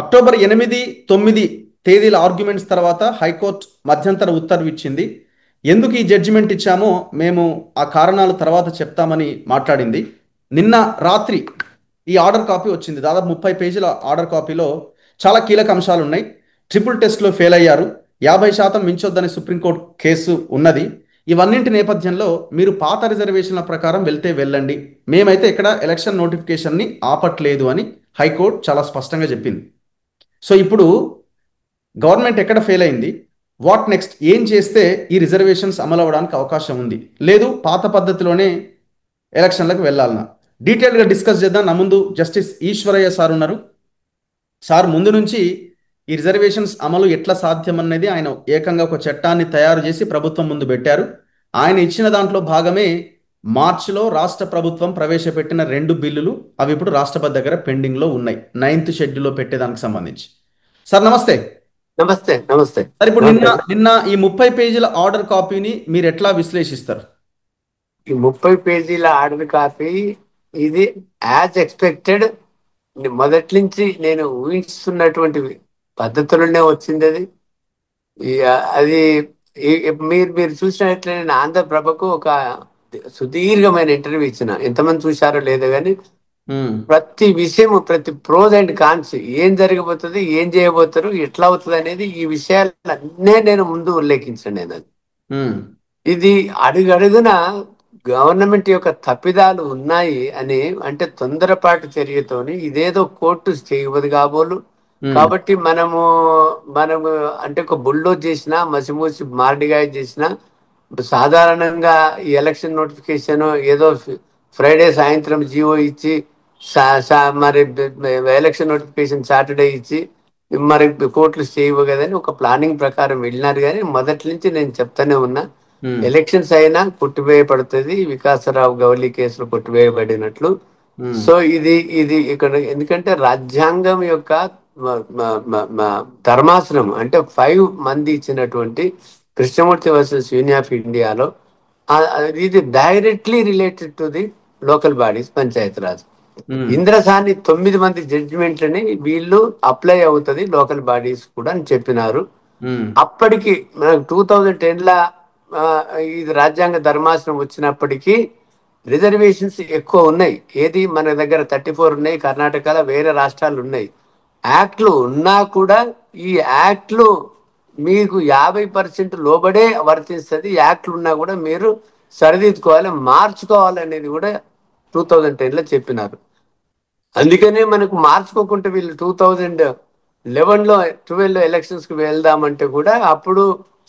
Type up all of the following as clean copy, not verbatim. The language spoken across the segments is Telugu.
అక్టోబర్ 8, 9 తేదీల ఆర్గ్యుమెంట్స్ తర్వాత హైకోర్టు మధ్యంతర ఉత్తర్వు ఇచ్చింది. ఎందుకు ఈ జడ్జిమెంట్ ఇచ్చామో మేము ఆ కారణాలు తర్వాత చెప్తామని మాట్లాడింది. నిన్న రాత్రి ఈ ఆర్డర్ కాపీ వచ్చింది. దాదాపు 30 పేజీల ఆర్డర్ కాపీలో చాలా కీలక అంశాలు ఉన్నాయి. ట్రిపుల్ టెస్ట్లో ఫెయిల్ అయ్యారు, 50% మించొద్దని సుప్రీంకోర్టు కేసు ఉన్నది. ఇవన్నింటి నేపథ్యంలో మీరు పాత రిజర్వేషన్ల ప్రకారం వెళ్తే వెళ్ళండి, మేమైతే ఇక్కడ ఎలక్షన్ నోటిఫికేషన్ని ఆపట్లేదు అని హైకోర్టు చాలా స్పష్టంగా చెప్పింది. సో ఇప్పుడు గవర్నమెంట్ ఎక్కడ ఫెయిల్ అయింది, వాట్ నెక్స్ట్, ఏం చేస్తే ఈ రిజర్వేషన్స్ అమలు అవ్వడానికి అవకాశం ఉంది, లేదు పాత పద్ధతిలోనే ఎలక్షన్లకు వెళ్ళాలన్నా, డీటెయిల్గా డిస్కస్ చేద్దాం. నా ముందు జస్టిస్ ఈశ్వరయ్య సార్ ఉన్నారు. సార్ ముందు నుంచి ఈ రిజర్వేషన్స్ అమలు ఎట్లా సాధ్యం అనేది ఆయన ఏకంగా ఒక చట్టాన్ని తయారు చేసి ప్రభుత్వం ముందు పెట్టారు. ఆయన ఇచ్చిన దాంట్లో భాగమే మార్చిలో రాష్ట్ర ప్రభుత్వం ప్రవేశపెట్టిన 2 బిల్లులు. అవి ఇప్పుడు రాష్ట్రపతి దగ్గర పెండింగ్లో ఉన్నాయి, 9th షెడ్యూల్లో పెట్టేదానికి సంబంధించి. సార్ నమస్తే. నమస్తే. నమస్తే సార్ ఇప్పుడు నమస్తే. నిన్న నిన్న ఈ 30 పేజీల ఆర్డర్ కాపీని మీరు ఎట్లా విశ్లేషిస్తారు? ఈ 30 పేజీల ఆర్డర్ కాపీ ఇది యాజ్ ఎక్స్పెక్టెడ్, మొదటి నుంచి నేను ఊహిస్తున్నటువంటి పద్ధతులనే వచ్చింది అది. అది మీరు మీరు చూసినట్లే నేను ఆంధ్రప్రభకు ఒక సుదీర్ఘమైన ఇంటర్వ్యూ ఇచ్చిన. ఎంతమంది చూశారో లేదో కానీ ప్రతి విషయం, ప్రతి ప్రోస్ అండ్ కాన్స్, ఏం జరగబోతుంది, ఏం చేయబోతారు, ఎట్లా అవుతుంది అనేది ఈ విషయాలన్నీ నేను ముందు ఉల్లేఖించాను. నేను అది ఇది అడుగడుగున గవర్నమెంట్ యొక్క తప్పిదాలు ఉన్నాయి అని, అంటే తొందరపాటు చర్యతోని ఇదేదో కోర్టు చేయవద్దు కాబోలు. కాబట్టి మనము అంటే ఒక బుల్డోజ్ చేసినా, మసిమూసి మారడిగాయ చేసినా, సాధారణంగా ఈ ఎలక్షన్ నోటిఫికేషన్ ఏదో ఫ్రైడే సాయంత్రం జీవో ఇచ్చి మరి ఎలక్షన్ నోటిఫికేషన్ సాటర్డే ఇచ్చి మరి కోర్టులు చేయవు కదని ఒక ప్లానింగ్ ప్రకారం వెళ్ళినారు. కానీ మొదటి నుంచి నేను చెప్తానే ఉన్నా, ఎలక్షన్స్ అయినా కొట్టివేయబడుతుంది, వికాసరావు గౌలీ కేసులో కొట్టివేయబడినట్లు. సో ఇది ఇది ఇక్కడ ఎందుకంటే రాజ్యాంగం యొక్క ధర్మాసనం అంటే 5 మంది ఇచ్చినటువంటి కృష్ణమూర్తి వర్సెస్ యూనియన్ ఆఫ్ ఇండియాలో ఇది directly related to the local bodies, Panchayat Raj. Indra Sawhney 9 మంది జడ్జిమెంట్లని వీళ్ళు అప్లై అవుతుంది లోకల్ బాడీస్ కూడా అని చెప్పినారు. అప్పటికి మనకు 2010లా ఇది రాజ్యాంగ ధర్మాసనం వచ్చినప్పటికీ రిజర్వేషన్స్ ఎక్కువ ఉన్నాయి. ఏది మన దగ్గర 34 ఉన్నాయి, కర్ణాటకలో వేరే రాష్ట్రాలు ఉన్నాయి. యాక్ట్లు ఉన్నా కూడా ఈ యాక్ట్లు మీకు 50% లోబడే వర్తిస్తుంది. యాక్ట్లు ఉన్నా కూడా మీరు సరిదిద్దుకోవాలి, మార్చుకోవాలి అనేది కూడా 2010లో చెప్పినారు. అందుకనే మనకు మార్చుకోకుండా వీళ్ళు 2011లో 12 ఎలక్షన్స్కి వెళ్దామంటే కూడా అప్పుడు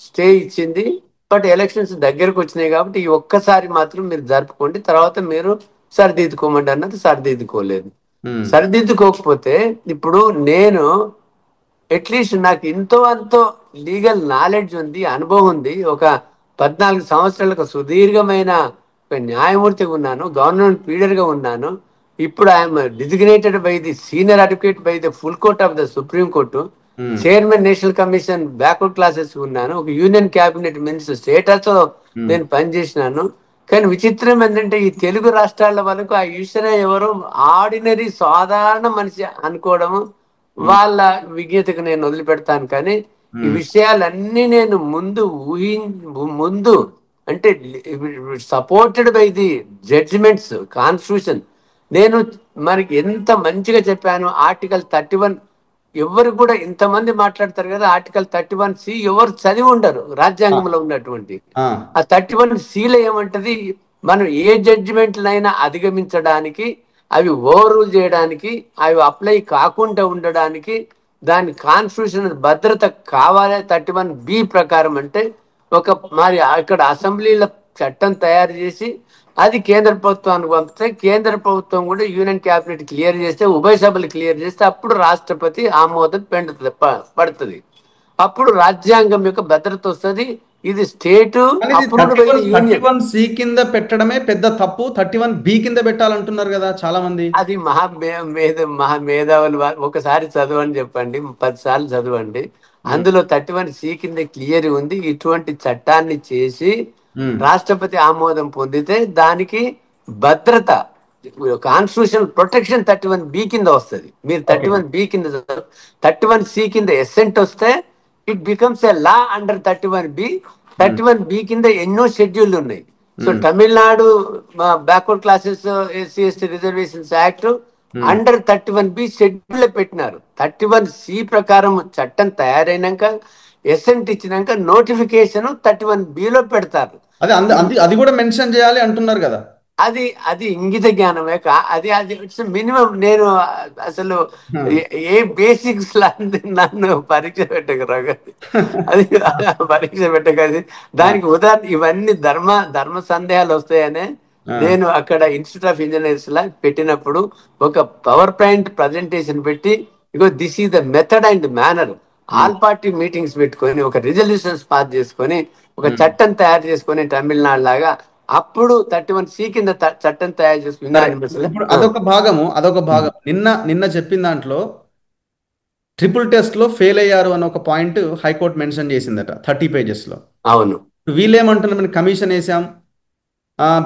స్టే ఇచ్చింది. బట్ ఎలక్షన్స్ దగ్గరకు వచ్చినాయి కాబట్టి ఈ ఒక్కసారి మాత్రం మీరు జరుపుకోండి, తర్వాత మీరు సరిదిద్దుకోమండి అన్నది సరిదిద్దుకోలేదు. సరిదిద్దుకోకపోతే ఇప్పుడు నేను అట్లీస్ట్ నాకు ఎంతో అంతో లీగల్ నాలెడ్జ్ ఉంది, అనుభవం ఉంది. ఒక 14 సంవత్సరాలకు సుదీర్ఘమైన ఒక న్యాయమూర్తిగా ఉన్నాను, గవర్నమెంట్ లీడర్గా ఉన్నాను. ఇప్పుడు I'm designated by the senior advocate by the full court of the supreme court, chairman national commission backward classes ఉన్నాను, ఒక యూనియన్ క్యాబినెట్ మినిస్టర్ స్టేటస్ లో నేను పనిచేసినాను. కానీ విచిత్రం ఏంటంటే ఈ తెలుగు రాష్ట్రాల వరకు ఆ ఈశ్వర ఎవరో ఆర్డినరీ సాధారణ మనిషి అనుకోవడము, వాళ్ళ విజ్ఞతకు నేను వదిలిపెడతాను. కానీ ఈ విషయాలన్నీ నేను ముందు అంటే supported by the judgements, constitution. నేను మనకి ఎంత మంచిగా చెప్పాను. ఆర్టికల్ 31 ఎవరు కూడా ఇంతమంది మాట్లాడతారు కదా, ఆర్టికల్ 31C ఎవరు చదివి ఉండరు రాజ్యాంగంలో ఉన్నటువంటి. ఆ 31Cలో ఏమంటది, మనం ఏ జడ్జిమెంట్లైనా అధిగమించడానికి, అవి ఓవర్ రూల్ చేయడానికి, అవి అప్లై కాకుండా ఉండడానికి దాని కాన్స్టిట్యూషన్ భద్రత కావాలి. 31B ప్రకారం అంటే ఒక మరి అక్కడ అసెంబ్లీలో చట్టం తయారు చేసి అది కేంద్ర ప్రభుత్వానికి పంపితే, కేంద్ర ప్రభుత్వం కూడా యూనియన్ క్యాబినెట్ క్లియర్ చేస్తే, ఉభయ సభలు క్లియర్ చేస్తే అప్పుడు రాష్ట్రపతి ఆమోదం పడుతుంది. అప్పుడు రాజ్యాంగం యొక్క భద్రత వస్తుంది. ఇది state approved by the union. 31C కింద పెట్టడమే పెద్ద తప్పు, 31B కింద పెట్టాలంటున్నారు కదా చాలా మంది. అది మహామేధావులు ఒకసారి చదవండి, చెప్పండి 10 సార్లు చదవండి. అందులో 31C కింద క్లియర్ ఉంది. ఇటువంటి చట్టాన్ని చేసి రాష్ట్రపతి ఆమోదం పొందితే దానికి భద్రత కాన్స్టిట్యూషన్ ప్రొటెక్షన్ 31B కింద వస్తుంది. మీరు ఓకే. 31B కింద 31C కింద ఎసెంట్ వస్తే it becomes a law under 31B. 31B కింద ఎన్నో షెడ్యూల్ ఉన్నాయి. So Tamil Nadu backward classes SC/ST reservations act under 31B schedule పెట్టినారు. 31C ప్రకారం చట్టం తయారైనాక ఎసెంట్ ఇచ్చినాక నోటిఫికేషన్ 31Bలో పెడతారు. అది కూడా మెన్షన్ చేయాలి అంటున్నారు కదా. అది అది ఇంగిత జ్ఞానమే అది అది మినిమం. నేను అసలు ఏ బేసిక్స్ నన్ను పరీక్ష పెట్టకరాగా అది పరీక్ష పెట్టకది. దానికి ఉదాహరణ ఇవన్నీ ధర్మ సందేహాలు వస్తాయనే నేను అక్కడ ఇన్స్టిట్యూట్ ఆఫ్ ఇంజనీర్స్ లా పెట్టినప్పుడు ఒక పవర్ పాయింట్ ప్రజెంటేషన్ పెట్టి, ఇగో this is the method and manner, all party meetings పెట్టుకొని ఒక రిజల్యూషన్స్ పాస్ చేసుకొని ఒక చట్టం తయారు చేసుకొని తమిళనాడు లాగా అప్పుడు 31C కింద చట్టం తయారు చేసుకుని అదొక భాగం. నిన్న చెప్పిన దాంట్లో ట్రిపుల్ టెస్ట్ లో ఫెయిల్ అయ్యారు అని ఒక పాయింట్ హైకోర్టు మెన్షన్ చేసిందట 30 pages లో. అవును. వీళ్ళేమంటున్నారు, కమిషన్ వేసాం,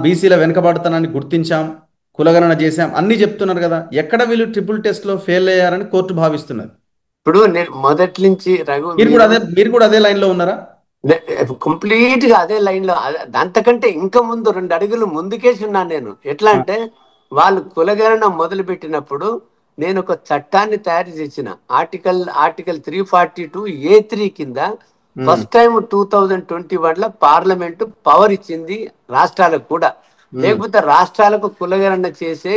బీసీల వెనుకబడతానని గుర్తించాం, కులగణన చేశాం అన్ని చెప్తున్నారు కదా. ఎక్కడ వీళ్ళు ట్రిపుల్ టెస్ట్ లో ఫెయిల్ అయ్యారని కోర్టు భావిస్తున్నారు. ఇప్పుడు నేను మొదటి నుంచి రఘు మీరు కూడా అదే లైన్ లో ఉన్నారా? కంప్లీట్ గా అదే లైన్ లో. అంతకంటే ఇంకా ముందు 2 అడుగులు ముందుకేసి ఉన్నాను నేను. ఎట్లా అంటే వాళ్ళు కులగణన మొదలు పెట్టినప్పుడు నేను ఒక చట్టాన్ని తయారు చేసిన ఆర్టికల్ 342A3 కింద ఫస్ట్ టైం 2021లో పార్లమెంటు పవర్ ఇచ్చింది రాష్ట్రాలకు కూడా. లేకపోతే రాష్ట్రాలకు కులగణన చేసే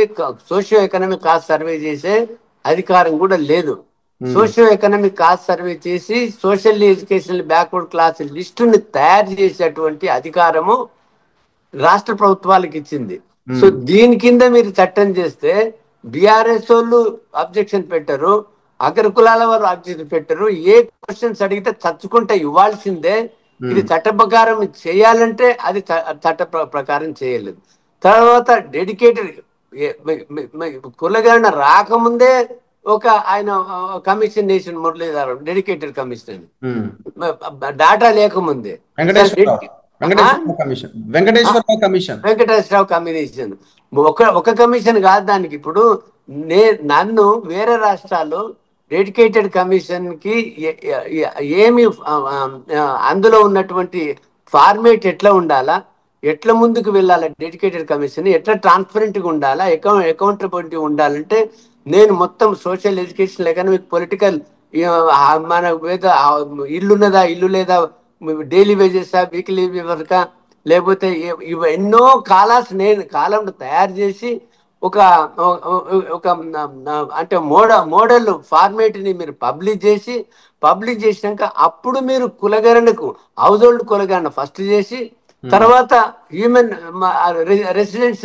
సోషియో ఎకనామిక్ కాస్ట్ సర్వే చేసే అధికారం కూడా లేదు. సోషియో ఎకనామిక్ కాస్ట్ సర్వే చేసి సోషల్ ఎడ్యుకేషనల్ బ్యాక్వర్డ్ క్లాస్ లిస్టుని తయారు చేసేటువంటి అధికారము రాష్ట్ర ప్రభుత్వాలకు ఇచ్చింది. సో దీని కింద మీరు చట్టం చేస్తే బీఆర్ఎస్ వాళ్ళు అబ్జెక్షన్ పెట్టరు, అగ్ర కులాల వారు అబ్జెక్షన్ పెట్టరు. ఏ క్వశ్చన్స్ అడిగితే చచ్చుకుంటే ఇవ్వాల్సిందే. ఇది చట్ట ప్రకారం చేయాలంటే అది చట్ట ప్రకారం చేయలేదు. తర్వాత డెడికేటెడ్ కులగణన రాకముందే ఒక ఆయన కమిషన్ వేసిన మురళీధర్, డెడికేటెడ్ కమిషన్ డాటా లేకముందే వెంకటేశ్వరరావు కమిషన్ ఒక కమిషన్ కాదు దానికి. ఇప్పుడు నన్ను వేరే రాష్ట్రాల్లో డెడికేటెడ్ కమిషన్ కి ఏమి అందులో ఉన్నటువంటి ఫార్మేట్ ఎట్లా ఉండాలా, ఎట్లా ముందుకు వెళ్ళాలా, డెడికేటెడ్ కమిషన్ ఎట్లా ట్రాన్స్పరెంట్ గా ఉండాలా, అకౌంటబిలిటీ ఉండాలంటే నేను మొత్తం సోషల్ ఎడ్యుకేషన్ ఎకనామిక్ పొలిటికల్ మన ఇల్లున్నదా ఇల్లు లేదా, డైలీ వేజెసా వీక్లీ వర్కా, లేకపోతే ఎన్నో కాలం తయారు చేసి ఒక అంటే మోడల్ ఫార్మేట్ ని మీరు పబ్లిష్ చేసినాక అప్పుడు మీరు కులగణనకు హౌస్ హోల్డ్ కులగణన ఫస్ట్ చేసి తర్వాత హ్యూమన్ రెసిడెన్స్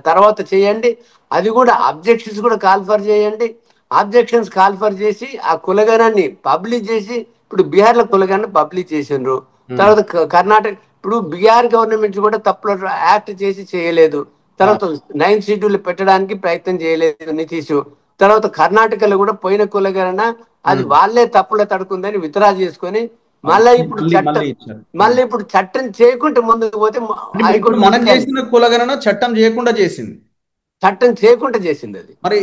తర్వాత చేయండి. అది కూడా అబ్జెక్షన్స్ కూడా కాల్ఫర్ చేయండి. అబ్జెక్షన్స్ కాల్ఫర్ చేసి ఆ కులగణాన్ని పబ్లిష్ చేసి, ఇప్పుడు బీహార్ లో కులగణన పబ్లిష్ చేసిండ్రు. తర్వాత కర్ణాటక, ఇప్పుడు బీహార్ గవర్నమెంట్ కూడా తప్పుల యాక్ట్ చేసి చేయలేదు. తర్వాత 9th షెడ్యూల్ పెట్టడానికి ప్రయత్నం చేయలేదు నితీష్. తర్వాత కర్ణాటకలో కూడా పోయిన కులగణన అది వాళ్ళే తప్పుల తడుకుందని విత్డ్రా చేసుకొని మళ్ళీ ఇప్పుడు చట్టం చేయకుండా ముందుకు పోతే కులగణన చట్టం చేయకుండా చేసింది. అది మరి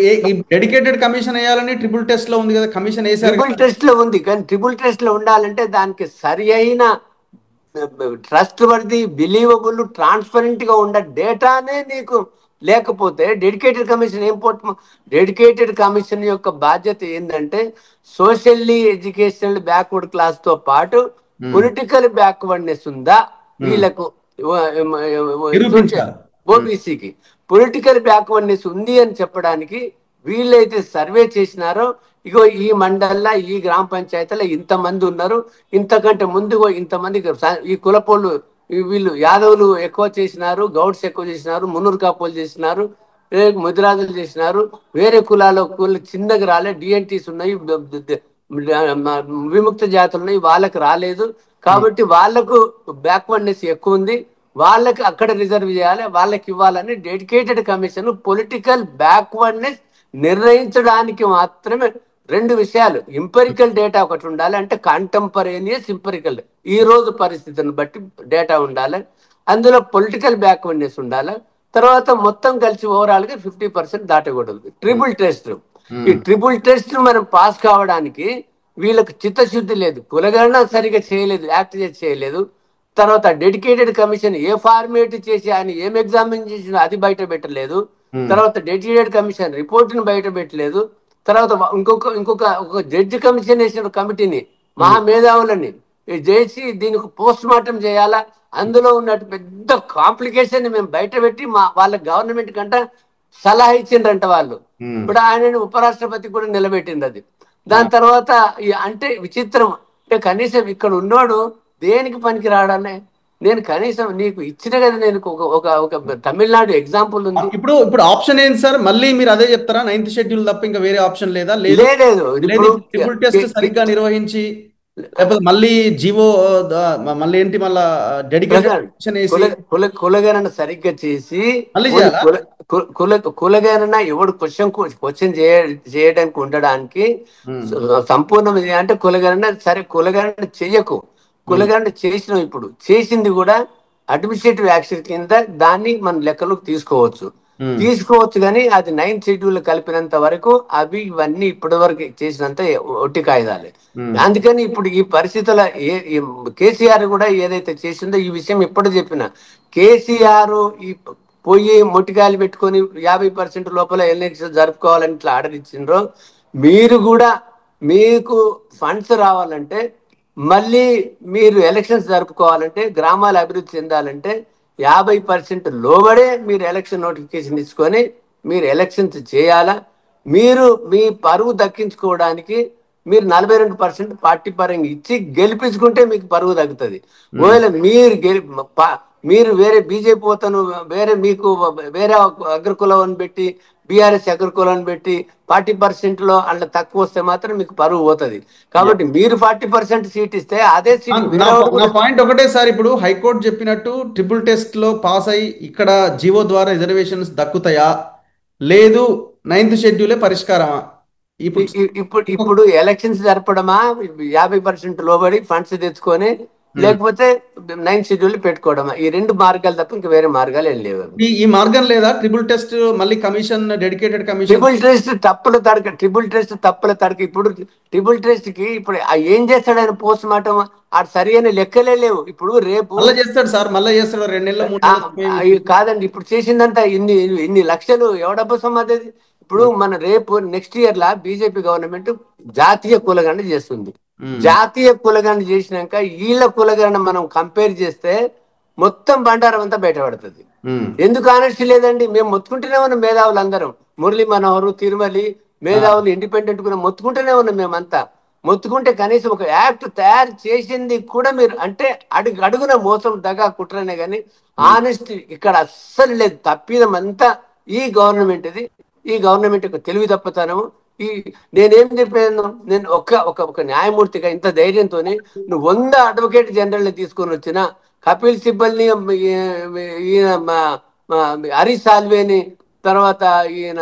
డెడికేటెడ్ కమిషన్ వేయాలని ట్రిపుల్ టెస్ట్ లో ఉంది కదా. కమిషన్ ట్రిపుల్ టెస్ట్ లో ఉంది, కానీ ట్రిపుల్ టెస్ట్ లో ఉండాలంటే దానికి సరి అయిన ట్రస్ట్ వర్ది, బిలీవబుల్, ట్రాన్స్పరెంట్ గా ఉండే డేటానే నీకు లేకపోతే డెడికేటెడ్ కమిషన్ ఏం డెడికేటెడ్ కమిషన్ యొక్క బాధ్యత ఏంటంటే సోషల్లీ ఎడ్యుకేషనల్ బ్యాక్వర్డ్ క్లాస్ తో పాటు పొలిటికల్ బ్యాక్వర్డ్నెస్ ఉందా వీళ్ళకు, ఓబీసీకి పొలిటికల్ బ్యాక్వర్డ్నెస్ ఉంది అని చెప్పడానికి వీళ్ళైతే సర్వే చేసినారో, ఇగో ఈ మండల్లో ఈ గ్రామ పంచాయతీలో ఇంతమంది ఉన్నారు, ఇంతకంటే ముందు ఇంతమంది ఈ కులపోళ్ళు వీళ్ళు యాదవులు ఎక్కువ చేసినారు, గౌడ్స్ ఎక్కువ చేసినారు, మున్నూరు కాపోలు చేసినారు, ముదిరాజులు చేసినారు, వేరే కులాల చిన్నగా రాలే, డిఎన్టీస్ ఉన్నాయి, విముక్త జాతులు ఉన్నాయి, వాళ్ళకి రాలేదు. కాబట్టి వాళ్లకు బ్యాక్వర్డ్నెస్ ఎక్కువ ఉంది, వాళ్ళకి అక్కడ రిజర్వ్ చేయాలి, వాళ్ళకి ఇవ్వాలని డెడికేటెడ్ కమిషన్ పొలిటికల్ బ్యాక్వర్డ్నెస్ నిర్ణయించడానికి మాత్రమే. 2 విషయాలు, ఇంపెరికల్ డేటా ఒకటి ఉండాలి, అంటే కంటెంపరేనియస్ ఇంపెరికల్ ఈ రోజు పరిస్థితిని బట్టి డేటా ఉండాలి, అందులో పొలిటికల్ బ్యాక్వర్డ్నెస్ ఉండాలి, తర్వాత మొత్తం కలిసి ఓవరాల్ గా 50% దాటకూడదు. ఉమ్, ట్రిపుల్ టెస్ట్. ఈ ఉమ్, ట్రిపుల్ టెస్ట్ మనం పాస్ కావడానికి వీళ్ళకి చిత్తశుద్ధి లేదు, కులగణన సరిగా చేయలేదు, యాక్ట్ చేసి చేయలేదు. తర్వాత డెడికేటెడ్ కమిషన్ ఏ ఫార్మేట్ చేసి ఆయన ఏం ఎగ్జామిన్ చేసినా అది బయట పెట్టలేదు. ఉమ్, తర్వాత డెడికేటెడ్ కమిషన్ రిపోర్ట్ని బయట పెట్టలేదు. తర్వాత ఒక జడ్జి కమిషన్ వేసిన కమిటీని ఉమ్, మహామేధావులని చేసి దీనికి పోస్ట్ మార్టం చేయాలా, అందులో ఉన్నట్టు పెద్ద కాంప్లికేషన్ మేము బయట పెట్టి వాళ్ళ గవర్నమెంట్ కంట సలహా ఇచ్చిండ్రంట వాళ్ళు. ఉమ్. ఇప్పుడు ఆయనని ఉపరాష్ట్రపతి కూడా నిలబెట్టింది అది. దాని తర్వాత అంటే విచిత్రం, అంటే కనీసం ఇక్కడ ఉన్నోడు దేనికి పనికి రాడనే. నేను కనీసం నీకు ఇచ్చిన కదా, నేను ఒక తమిళనాడు ఎగ్జాంపుల్ ఉంది. ఇప్పుడు ఇప్పుడు ఆప్షన్ ఏంటి సార్? మళ్ళీ మీరు అదే చెప్తారా? నైన్త్ షెడ్యూల్ తప్ప ఇంకా వేరే ఆప్షన్ లేదా? లేదు లేదు లేదు ఇప్పుడు ఇప్పుడు ట్రిపుల్ టెస్ట్ సరిగ్గా నిర్వహించి, లేకపోతే మళ్ళీ జీవో మళ్ళీ ఏంటి, మళ్ళా డెడికేటెడ్ కులగణన కమిషన్ వేసి కులగణన సరిగ్గా చేసి మళ్ళీ పోనీ చేయాలా? కులగణన ఎవడు క్వశ్చన్ చేయడానికి ఉండడానికి ఉమ్, సంపూర్ణం అంటే కులగణన సరే, కులగణన చెయ్యకు, ఉమ్, కులగణన చేసినావు, ఇప్పుడు చేసింది కూడా అడ్మినిస్ట్రేటివ్ యాక్షన్ కింద దాన్ని మనం లెక్కలోకి తీసుకోవచ్చు. ఉమ్, తీసుకోవచ్చు కానీ అది 9th షెడ్యూల్ కలిపినంత వరకు అవి ఇవన్నీ ఇప్పటి వరకు చేసినంత ఒట్టి కాయిదాలే. ఉమ్, అందుకని ఇప్పుడు ఈ పరిస్థితుల కేసీఆర్ కూడా ఏదైతే చేసిందో ఈ విషయం ఎప్పుడు చెప్పిన, కేసీఆర్ ఈ పోయి మొట్టికాయలు పెట్టుకొని 50% లోపల ఎలక్షన్ జరుపుకోవాలని ఇట్లా ఆర్డర్ ఇచ్చిండ్రో, మీరు కూడా మీకు ఫండ్స్ రావాలంటే, మళ్ళీ మీరు ఎలక్షన్స్ జరుపుకోవాలంటే, గ్రామాల అభివృద్ధి చెందాలంటే 50% లోబడే మీరు ఎలక్షన్ నోటిఫికేషన్ ఇచ్చుకొని మీరు ఎలక్షన్స్ చేయాలా. మీరు మీ పరువు దక్కించుకోవడానికి మీరు 42% పార్టీ పరంగా ఇచ్చి గెలిపించుకుంటే మీకు పరువు తగ్గుతుంది. ఉమ్. ఒకవేళ మీరు వేరే బీజేపీ పోతాను, వేరే మీకు వేరే అగ్రకులం పెట్టి బీఆర్ఎస్ అగ్రకులం పెట్టి 40% అందులో తక్కువ వస్తే మాత్రం మీకు పరువు పోతుంది. కాబట్టి మీరు 40% సీట్ ఇస్తే అదే సీట్ నా వేరే నా కూడా. పాయింట్ ఒకటే సార్, ఇప్పుడు హైకోర్టు చెప్పినట్టు ట్రిపుల్ టెస్ట్ లో పాస్ అయి ఇక్కడ జీవో ద్వారా రిజర్వేషన్స్ దక్కుతాయా, లేదు నైన్త్ షెడ్యూలే పరిష్కారమా? ఇప్పుడు ఇప్పుడు ఇప్పుడు ఎలక్షన్స్ జరపడమా, 50% లోబడి ఫండ్స్ తెచ్చుకొని, ఉమ్. లేకపోతే 9th షెడ్యూల్ పెట్టుకోవడమా, ఈ రెండు మార్గాలు తప్ప ఇంకా వేరే మార్గాలు ఏం లేవు. ఈ ఈ మార్గం లేదా? ట్రిపుల్ టెస్ట్ మళ్ళీ commission, dedicated commission. Triple test తప్పుల తడక. ఇప్పుడు ట్రిపుల్ టెస్ట్ కి ఇప్పుడు ఏం చేస్తాడు ఆయన? పోస్ట్ మార్టం ఆ సరి అయిన లెక్కలే లేవు. ఇప్పుడు రేపు మళ్ళీ చేస్తాడు సార్, మళ్ళీ చేస్తాడు 2 నెలలు 3 నెలల సమయం అవి ఇచ్చి. కాదండి, ఇప్పుడు చేసిందంతా ఇన్ని ఇన్ని లక్షలు ఎవడబ్బ సమాధి. ఇప్పుడు ఉమ్, మన రేపు నెక్స్ట్ ఇయర్ లా బీజేపీ గవర్నమెంట్ జాతీయ కులగణన చేస్తుంది. ఉమ్, జాతీయ కులగణన చేసినాక వీళ్ళ కులగణన మనం కంపేర్ చేస్తే మొత్తం బండారం అంతా బయటపడుతుంది. ఉమ్, ఎందుకు ఆనెస్టీ లేదండి? మేము మొత్తుకుంటూనే ఉన్నాం, మేధావులు అందరం, మురళీ మనోహర్, తిరుమలి, ఆ, మేధావులు, ఇండిపెండెంట్ కూడా మొత్తుకుంటూనే ఉన్నాం మేమంతా. మొత్తుకుంటే కనీసం ఒక యాక్ట్ తయారు చేసింది కూడా మీరు అంటే అడుగున మోసం, దగా, కుట్రనే కానీ ఉమ్, ఆనెస్టీ ఇక్కడ అస్సలు లేదు. తప్పిదం అంతా ఈ గవర్నమెంట్ ఇది. ఈ గవర్నమెంట్ యొక్క తెలివి తప్పతనము. ఈ నేనేం చెప్పాను, నేను ఒక న్యాయమూర్తిగా ఇంత ధైర్యంతో నువ్వు 100 అడ్వకేట్ జనరల్ని తీసుకొని వచ్చిన, కపిల్ సిబ్బల్ని, ఈయన హరీష్ సాల్వేని, తర్వాత ఈయన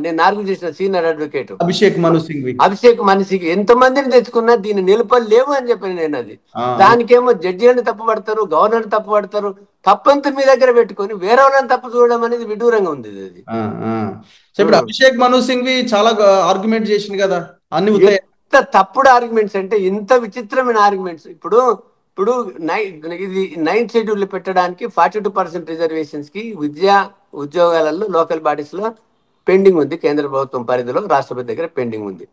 నేను ఆర్గ్యూ చేసిన సీనియర్ అడ్వకేట్ అభిషేక్ మను సింఘ్వి. అభిషేక్ మనిషికి ఎంతమందిని తెచ్చుకున్నా దీన్ని నిలుపలు లేవు అని చెప్పాను నేను. అది ఆ, దానికేమో జడ్జిలను తప్పు పడతారు, గవర్నర్ తప్పు పడతారు. తప్పంతా మీ దగ్గర పెట్టుకొని వేరే వాళ్ళని తప్పు చూడడం అనేది విడ్డూరంగా ఉంది అది. ఆ, ఆ. సో ఇప్పుడు అభిషేక్ మను సింఘ్వి చాలా ఆర్గ్యుమెంట్ చేసింది కదా, అన్ని ఉత్తాయి. ఎంత తప్పుడు ఆర్గ్యుమెంట్స్ అంటే, ఇంత విచిత్రమైన ఆర్గ్యుమెంట్స్. ఇప్పుడు ఇప్పుడు ఇది 9th షెడ్యూల్ పెట్టడానికి 42% రిజర్వేషన్స్ కి విద్యా ఉద్యోగాలలో లోకల్ బాడీస్ లో పెండింగ్ ఉంది. కేంద్ర ప్రభుత్వం పరిధిలో రాష్ట్రపతి దగ్గర పెండింగ్ ఉంది.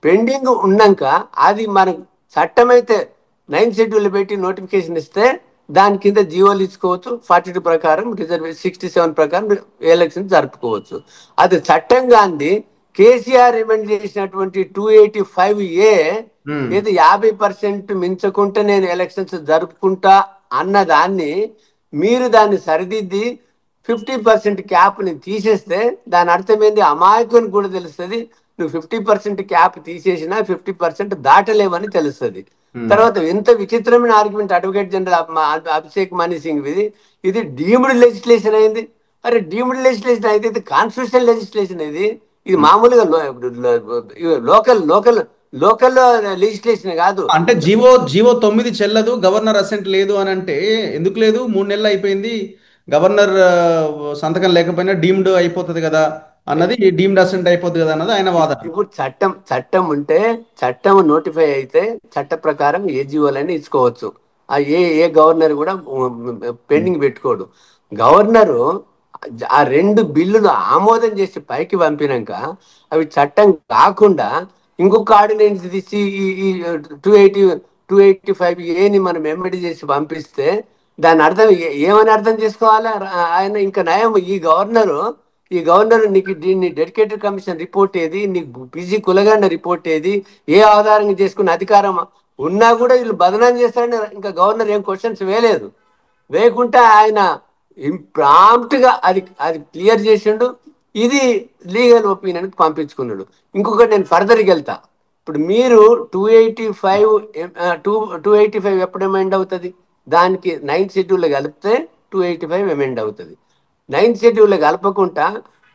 పెండింగ్ ఉన్నాక అది మనకు చట్టమైతే 9th షెడ్యూల్ పెట్టి నోటిఫికేషన్ ఇస్తే దాని కింద జీవోలు ఇచ్చుకోవచ్చు. 42 ప్రకారం రిజర్వేషన్, 67 ప్రకారం ఎలక్షన్ జరుపుకోవచ్చు. అది చట్టంగా అంది. కేసీఆర్ రిమెండ్ చేసినటువంటి 285A ఉమ్, ఏదో 50% మించకుంటే నేను ఎలక్షన్స్ జరుపుకుంటా అన్న దాన్ని మీరు దాన్ని సరిదిద్ది 50% క్యాప్ని తీసేస్తే దాని అర్థం ఏంది? అమాయకుని కూడా తెలుస్తుంది. నువ్వు 50% క్యాప్ తీసేసినా 50% దాటలేవని తెలుస్తుంది. ఉమ్. తర్వాత ఎంత విచిత్రమైన argument advocate general Abhishek money Singh ఇది డీమ్డ్ లెజిస్లేషన్ అయింది. అరే డీమ్డ్ లెజిస్లేషన్ అయితే ఇది కాన్స్టిట్యూషనల్ లెజిస్లేషన్. ఇది మామూలుగా లోకల్ లోకల్ లోకల్ లెజిస్లేషన్ కాదు. అంటే జీవో 9 చెల్లదు, గవర్నర్ అసెంట్ లేదు అని అంటే ఎందుకు లేదు? 3 నెలలు అయిపోయింది. గవర్నర్ సంతకం లేకపోయినా డీమ్డ్ అయిపోతుంది కదా అన్నది, డీమ్డ్ అసెంట్ అయిపోతుంది కదా అన్నది ఆయన వాదన. ఇప్పుడు చట్టం ఉంటే చట్టం నోటిఫై అయితే చట్ట ప్రకారం ఏ జీవోలైనా ఇచ్చుకోవచ్చు. ఆ ఏ గవర్నర్ కూడా పెండింగ్ పెట్టుకోడు. గవర్నరు ఆ రెండు బిల్లులు ఆమోదం చేసి పైకి పంపినాక అవి చట్టం కాకుండా ఇంకొక ఆర్డినెన్స్ తీసి ఈ 285 ఏని మనం ఎమ్మడి చేసి పంపిస్తే దాని అర్థం ఏమని అర్థం చేసుకోవాలి ఆయన? ఇంకా నయం ఈ గవర్నర్ నీకు దీన్ని డెడికేటెడ్ కమిషన్ రిపోర్ట్ ఏది, నీకు పీజీ కులగండ రిపోర్ట్ ఏది, ఏ ఆధారంగా చేసుకున్న అధికారం ఉన్నా కూడా వీళ్ళు బదనాం చేస్తారని ఇంకా గవర్నర్ ఏం క్వశ్చన్స్ వేయలేదు. వేయకుండా ఆయన ప్రాంప్ట్ గా అది అది క్లియర్ చేసిండు. ఇది లీగల్ ఒపీనియన్ పంపించుకున్నాడు. ఇంకొకటి నేను ఫర్దర్కి వెళ్తా. ఇప్పుడు మీరు 285 285 ఎప్పుడు అమెండ్ అవుతుంది? దానికి 9th షెడ్యూల్ కలిపితే 285 అమెండ్ అవుతుంది. 9th షెడ్యూల్ కలపకుండా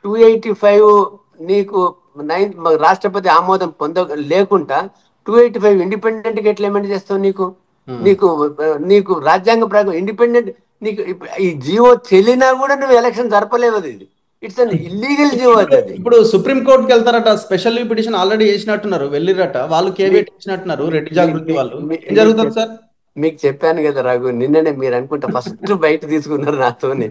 285 నీకు రాష్ట్రపతి ఆమోదం లేకుండా 285 ఇండిపెండెంట్గా ఎట్లా అమెండ్ చేస్తావు? నీకు నీకు రాజ్యాంగ ప్రకారం ఇండిపెండెంట్ నీకు ఈ జియో చెల్లినా కూడా నువ్వు ఎలక్షన్ జరపలేవు. అది ఇట్స్ అన్ ఇల్లీగల్ జియో అది. ఇప్పుడు సుప్రీం కోర్టుకి వెళ్తారట, స్పెషల్ పిటిషన్ ఆల్రెడీ వేసినట్టున్నారు, వెళ్ళిరట వాళ్ళు, కేవేట్ ఇచ్చినట్టున్నారు రెడ్డి జాగృతి వాళ్ళు. ఏం జరుగుతుంది సార్? మీకు చెప్పాను కదా రఘు, నిన్ననే మీరు అనుకుంటా ఫస్ట్ బయట తీసుకున్నారు నాతోని.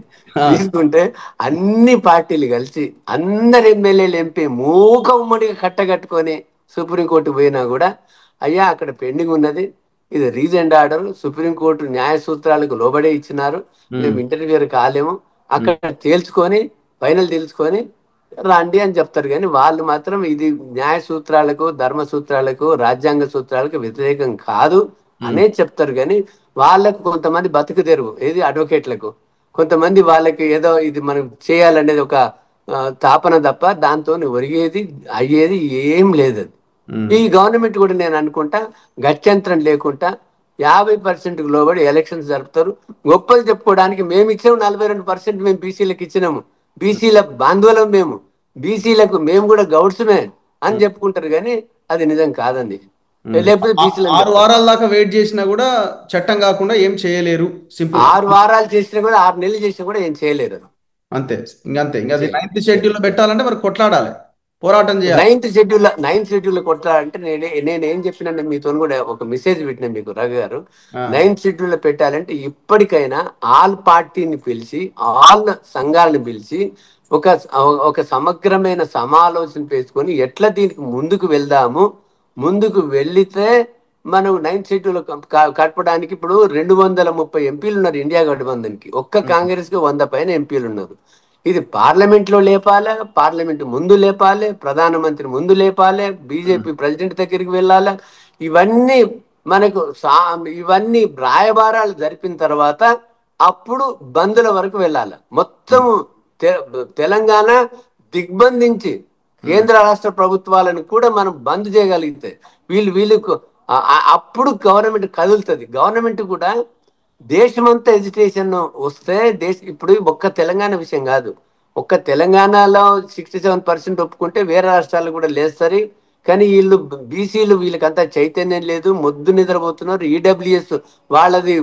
తీసుకుంటే అన్ని పార్టీలు కలిసి అందరు ఎమ్మెల్యేలు ఎంపీ మూకమ్మడిగా కట్టగట్టుకొని సుప్రీంకోర్టు పోయినా కూడా అయ్యా అక్కడ పెండింగ్ ఉన్నది, ఇది రీజెంట్ ఆర్డర్, సుప్రీంకోర్టు న్యాయ సూత్రాలకు లోబడే ఇచ్చినారు, మేము ఇంటర్వ్యూర్ కాలేము, అక్కడ తేల్చుకొని ఫైనల్ తెలుసుకొని రండి అని చెప్తారు. కానీ వాళ్ళు మాత్రం ఇది న్యాయ సూత్రాలకు, ధర్మ సూత్రాలకు, రాజ్యాంగ సూత్రాలకు వ్యతిరేకం కాదు అనే చెప్తారు. కానీ వాళ్ళకు కొంతమంది బతుకు తెరువు ఏది అడ్వకేట్లకు, కొంతమంది వాళ్ళకి ఏదో ఇది మనం చేయాలనేది ఒక తాపన తప్ప దాంతో ఒరిగేది అయ్యేది ఏం లేదు. ఈ గవర్నమెంట్ కూడా నేను అనుకుంటా గత్యంతరం లేకుండా 50% లోబడి ఎలక్షన్స్ జరుపుతారు. గొప్పలు చెప్పుకోవడానికి మేము ఇచ్చాము 42% మేము బీసీలకు ఇచ్చినాము, బీసీల బాంధవులం, బీసీలకు మేము కూడా గౌడ్స్మే అని చెప్పుకుంటారు. కానీ అది నిజం కాదండి. లేకపోతే 6 వారాల దాకా వెయిట్ చేసినా కూడా చట్టం కాకుండా ఏం చేయలేరు. సింపుల్. 6 వారాలు చేసినా కూడా 6 నెలలు చేసినా కూడా ఏం చేయలేరు. అంతే. ఇంకా అది 9th షెడ్యూల్ పెట్టాలంటే మరి కొట్లాడాలి, పోరాటం చేయాలి. 9th షెడ్యూల్ కొట్టాలంటే నేను ఏం చెప్పినంటే మీతో కూడా ఒక మెసేజ్ పెట్టినా మీకు రఘు గారు. 9th షెడ్యూల్ పెట్టాలంటే ఇప్పటికైనా ఆల్ పార్టీని పిలిచి, ఆల్ సంఘాలను పిలిచి ఒక సమగ్రమైన సమాలోచన చేసుకొని ఎట్లా దీనికి ముందుకు వెళ్దాము, ముందుకు వెళ్లితే మనం 9th షెడ్యూల్ కట్టడానికి ఇప్పుడు 230 ఎంపీలు ఉన్నారు ఇండియా గఠబంధన్కి. ఒక్క కాంగ్రెస్ కి 100 పైన ఎంపీలు ఉన్నారు. ఇది పార్లమెంట్ లో లేపాలి, పార్లమెంట్ ముందు లేపాలి, ప్రధానమంత్రి ముందు లేపాలి, బీజేపీ ప్రెసిడెంట్ దగ్గరికి వెళ్ళాలి. ఇవన్నీ మనకు ఇవన్నీ రాయబారాలు జరిపిన తర్వాత అప్పుడు బంధుల వరకు వెళ్ళాలి. మొత్తం తెలంగాణ దిగ్బంధించి కేంద్ర రాష్ట్ర ప్రభుత్వాలను కూడా మనం బంద్ చేయగలిగితే వీళ్ళకు అప్పుడు గవర్నమెంట్ కదులుతుంది. గవర్నమెంట్ కూడా దేశమంతా ఎడ్యుకేషన్ వస్తే ఇప్పుడు ఒక్క తెలంగాణ విషయం కాదు, ఒక్క తెలంగాణలో 67% ఒప్పుకుంటే వేరే రాష్ట్రాలు కూడా లేస్తారు. కానీ వీళ్ళు బీసీలు వీళ్ళకంతా చైతన్యం లేదు, మొద్దు నిద్రపోతున్నారు. ఈడబ్ల్యూఎస్ వాళ్ళది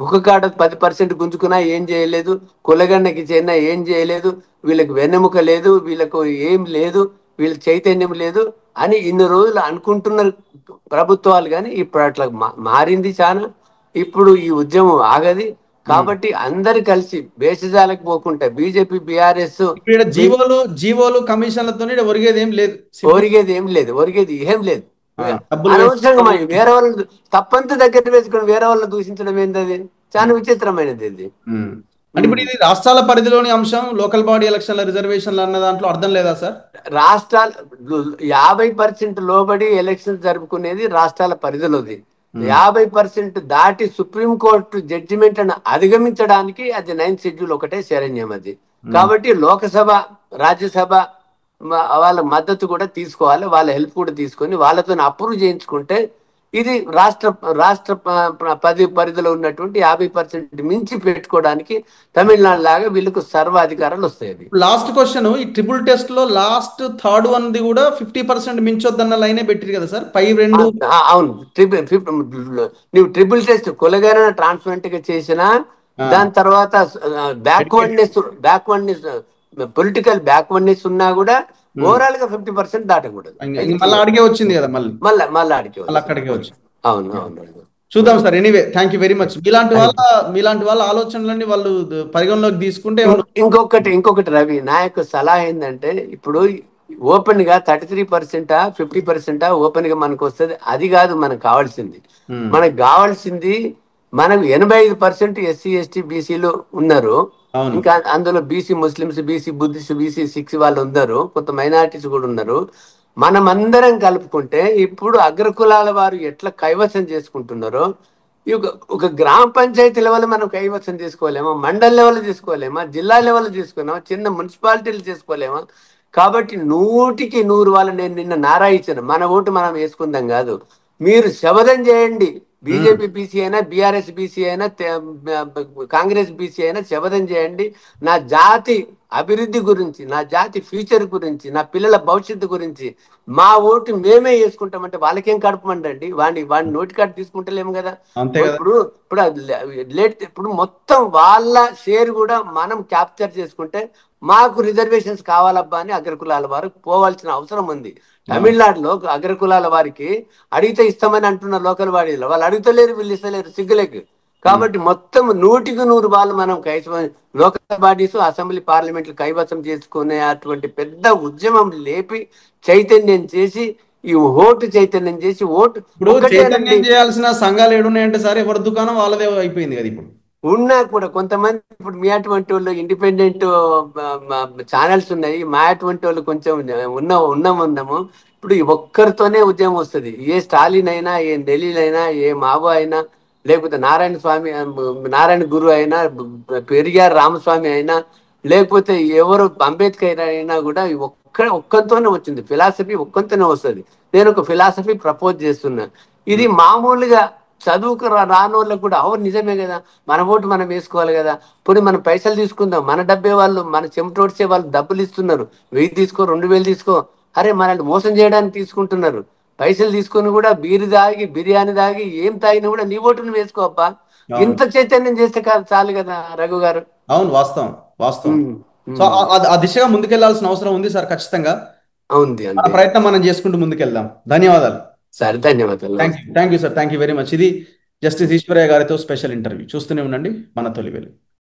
గుక్కకాడ 10% గుంజుకున్నా ఏం చేయలేదు, కులగన్నకి చేరినా ఏం చేయలేదు, వీళ్ళకి వెన్నెముక లేదు, వీళ్ళకు ఏం లేదు, వీళ్ళ చైతన్యం లేదు అని ఇన్ని రోజులు అనుకుంటున్నారు ప్రభుత్వాలు. కానీ ఇప్పుడు అట్లా మారింది చాలా. ఇప్పుడు ఈ ఉద్యమం ఆగది. కాబట్టి అందరు కలిసి భేషజాలకు పోకుంటే బీజేపీ, బీఆర్ఎస్ జీవోలు కమిషన్లతో ఒరిగేది ఏం లేదు, ఒరిగేది ఏం లేదు. అనవసరంగా వేరే వాళ్ళని తప్పంతా దగ్గర వేసుకొని వేరే వాళ్ళని దూషించడం ఏంటది? చాలా విచిత్రమైనది ఇది. అంటే ఇప్పుడు ఇది రాష్ట్రాల పరిధిలోని అంశం, లోకల్ బాడీ ఎలక్షన్ల రిజర్వేషన్లు అన్న దాంట్లో అర్థం లేదా సార్? రాష్ట్రాలు 50% లోబడి ఎలక్షన్ జరుపుకునేది రాష్ట్రాల పరిధిలోది. 50% దాటి సుప్రీంకోర్టు జడ్జిమెంట్ ను అధిగమించడానికి అది 9th షెడ్యూల్ ఒకటే శరణ్యం అది. కాబట్టి లోకసభ, రాజ్యసభ వాళ్ళ మద్దతు కూడా తీసుకోవాలి, వాళ్ళ హెల్ప్ కూడా తీసుకొని వాళ్ళతో అప్రూవ్ చేయించుకుంటే ఇది రాష్ట్ర పరిధిలో ఉన్నటువంటి 50% మించి పెట్టుకోవడానికి తమిళనాడు లాగా వీళ్ళకు సర్వాధికారాలు వస్తాయి. లాస్ట్ క్వశ్చన్, ఈ ట్రిపుల్ టెస్ట్ లో లాస్ట్ థర్డ్ వన్ ది కూడా 50% మించొద్దన్న లైనే పెట్టిరు కదా సార్, పై రెండు. అవును, నువ్వు ట్రిపుల్ టెస్ట్ కొలగాన ట్రాన్స్పరెంట్ గా చేసినా ఆ, దాని తర్వాత dedicated. Backwardness backwardness political backwardness ఉన్నా కూడా ఉమ్. ఓవరాల్ గా 50% దాటకూడదు. ఇది ఇంక మళ్ళీ క్లియర్. అడిగే వచ్చింది కదా మళ్ళీ. మళ్ళీ ఆడికి మళ్ళీ వచ్చింది. అక్కడికే వచ్చింది. అవును అవును. చూద్దాం sir. Anyway thank you very much. Thank you. మీలాంటి వాళ్ళ ఆలోచనలన్నీ వాళ్ళు పరిగణలోకి తీసుకుంటే ఏమన్నా. ఇంకొకటి రవి, నా యొక్క సలహా ఏంటంటే, ఇప్పుడు ఓపెన్ గా 33%, 50% ఓపెన్ గా మనకు వస్తుంది. అది కాదు మనకు కావాల్సింది. ఉమ్, మనకు కావాల్సింది, మనకు 85% ఎస్సీ ఎస్టీ బీసీలు ఉన్నారు. అవును. ఇంకా అందులో BC Muslims, BC Buddhist, BC six వాళ్ళు ఉన్నారు. కొంత మైనారిటీస్ కూడా ఉన్నారు. మనమందరం కలుపుకుంటే ఇప్పుడు అగ్రకులాల వారు ఎట్లా కైవసం చేసుకుంటున్నారో, ఈ ఒక గ్రామ పంచాయతీ లెవెల్ మనం కైవసం చేసుకోలేమా, మండల్ లెవెల్ చేసుకోలేమా, జిల్లా లెవెల్ చేసుకోలేమా, చిన్న మున్సిపాలిటీలు చేసుకోలేమా? కాబట్టి 100కి 100 వాళ్ళు, నేను నిన్న నారా ఇచ్చాను, మన ఓటు మనం వేసుకుందాం కాదు, మీరు శపథం చేయండి. ఉమ్, బీజేపీ బీసీ అయినా, బీఆర్ఎస్ బీసీ అయినా, కాంగ్రెస్ బీసీ అయినా శపథం చేయండి. నా జాతి అభివృద్ధి గురించి, నా జాతి ఫ్యూచర్ గురించి, నా పిల్లల భవిష్యత్తు గురించి మా ఓటు మేమే వేసుకుంటామంటే వాళ్ళకేం కడపమండి? వాడిని నోటి కార్డు తీసుకుంటలేము కదా. అంతే కదా. ఇప్పుడు ఇప్పుడు అది ఇప్పుడు మొత్తం వాళ్ళ షేర్ కూడా మనం క్యాప్చర్ చేసుకుంటే మాకు రిజర్వేషన్స్ కావాలబ్బా అని అగ్రకులాల వారు పోవాల్సిన అవసరం ఉంది. అవును. తమిళనాడులో అగ్రకులాల వారికి అడిగితే ఇస్తామని అంటున్నారు లోకల్ బాడీలో, వాళ్ళు అడుగుతలేరు, వీళ్ళు ఇస్తలేరు, సిగ్గులేకు. ఉమ్. కాబట్టి మొత్తం 100కి 100 వాళ్ళు మనం లోకల్ బాడీస్, అసెంబ్లీ, పార్లమెంట్లు కైవసం చేసుకునే అటువంటి పెద్ద ఉద్యమం లేపి చైతన్యం చేసి, ఈ ఓటు చైతన్యం చేసి, ఓటు ఇప్పుడు చైతన్యం ఒక్కటేనండి. చేయాల్సిన సంఘాలు ఏడున్నాయంటే సార్, ఎవరి దుకాణం వాళ్ళదే అయిపోయింది కదా ఇప్పుడు. ఉన్నా కూడా కొంతమంది, ఇప్పుడు మీ అటువంటి వాళ్ళు ఇండిపెండెంట్ ఛానల్స్ ఉన్నాయి, మా అటువంటి వాళ్ళు కొంచెం ఉన్నాము. ఇప్పుడు ఈ ఒక్కరితోనే ఉద్యమం వస్తుంది. ఏ స్టాలిన్ అయినా, ఏ ఢిల్లీలో అయినా, ఏ మావో అయినా, లేకపోతే నారాయణ స్వామి, నారాయణ గురు అయినా, పెరియార్ రామస్వామి అయినా, లేకపోతే ఎవరు అంబేద్కర్ అయినా కూడా ఒక్కరితోనే వచ్చింది. ఫిలాసఫీ ఒక్కరితోనే వస్తుంది. నేను ఒక ఫిలాసఫీ ప్రపోజ్ చేస్తున్నా. ఇది ఉమ్. మామూలుగా చదువుకు రానోళ్ళకు కూడా, అవును నిజమే కదా, మన ఓటు మనం వేసుకోవాలి కదా. పోనీ మనం పైసలు తీసుకుందాం, మన డబ్బే వాళ్ళు, మన చెమటోడ్చే వాళ్ళు డబ్బులు ఇస్తున్నారు. 1000 తీసుకో, 2000 తీసుకో, అరే మనల్ని మోసం చేయడానికి తీసుకుంటున్నారు. పైసలు తీసుకొని కూడా బీరు తాగి, బిర్యానీ తాగి, ఏం తాగినా కూడా నీ ఓటును వేసుకోవప్పా. అవును. ఇంత చైతన్యం చేస్తే కాదు చాలు కదా రఘు గారు. అవును. వాస్తవం. వాస్తవం. ఉమ్, సో ఉమ్. ఆ దిశగా ముందుకెళ్లాల్సిన అవసరం ఉంది సార్, ఖచ్చితంగా. ఉంది మన అంతే. ప్రయత్నం మనం చేసుకుంటూ ముందుకెళ్దాం. ధన్యవాదాలు. సరే, ధన్యవాదాలు, నమస్తే. Thank you sir. Thank you very much. ఇది జస్టిస్ ఈశ్వరయ్య గారితో స్పెషల్ ఇంటర్వ్యూ. చూస్తూనే ఉండండి మన తొలి వెలుగు.